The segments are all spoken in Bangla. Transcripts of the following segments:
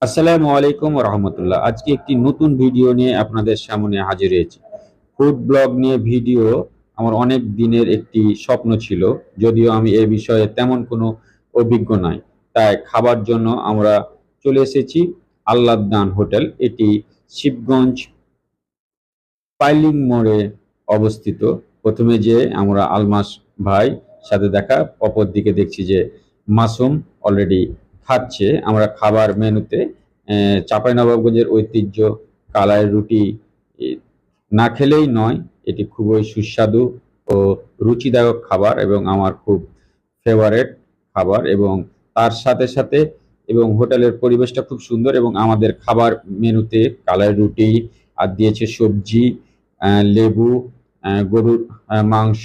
আসসালামু আলাইকুম রহমতুল্লাহ। আজকে একটি নতুন ভিডিও নিয়ে আপনাদের সামনে হাজির হয়েছি। ফুড ব্লগ নিয়ে ভিডিও আমার অনেক দিনের একটি স্বপ্ন ছিল, যদিও আমি এ বিষয়ে তেমন কোনো অভিজ্ঞ নয়। তাই খাবার জন্য আমরা চলে এসেছি আল্লাহদান হোটেল। এটি শিবগঞ্জ পাইলিং মোড়ে অবস্থিত। প্রথমে যে আমরা আলমাস ভাই সাথে দেখা, অপর দিকে দেখছি যে মাসুম অলরেডি খাচ্ছে। আমরা খাবার মেনুতে চাঁপাইনবাবগঞ্জের ঐতিহ্য কালাই রুটি এ, না খেলেই নয়। এটি খুবই সুস্বাদু ও রুচিদায়ক খাবার এবং আমার খুব ফেভারেট খাবার। এবং তার সাথে সাথে এবং হোটেলের পরিবেশটা খুব সুন্দর এবং আমাদের খাবার মেনুতে কালাই রুটি আর দিয়েছে সবজি, লেবু, গরুর মাংস,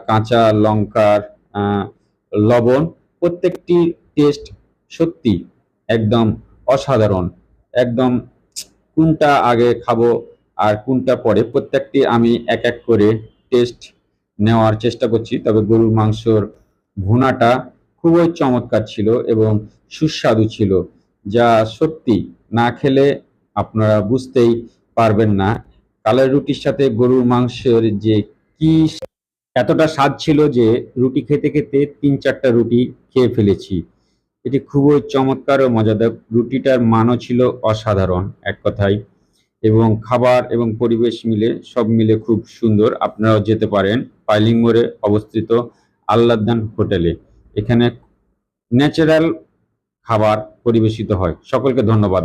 কাঁচা লঙ্কার লবণ। প্রত্যেকটি টেস্ট সত্যি একদম অসাধারণ। একদম কোনটা আগে খাবো আর কোনটা পরে, প্রত্যেকটি আমি এক এক করে টেস্ট নেওয়ার চেষ্টা করছি। তবে গরুর মাংসর ভুনাটা খুবই চমৎকার ছিল এবং সুস্বাদু ছিল, যা সত্যি না খেলে আপনারা বুঝতেই পারবেন না। কালাই রুটির সাথে গরুর মাংসের যে কি এতটা স্বাদ ছিল যে রুটি খেতে খেতে ৩-৪টা রুটি খেয়ে ফেলেছি। এটি খুবই চমৎকার ও মজাদার। রুটিটার মানও ছিল অসাধারণ এক কথায়। এবং খাবার এবং পরিবেশ মিলে সব মিলে খুব সুন্দর। আপনারাও যেতে পারেন পাইলিং মোড়ে অবস্থিত আল্লাহদান হোটেলে। এখানে ন্যাচারাল খাবার পরিবেশিত হয়। সকলকে ধন্যবাদ।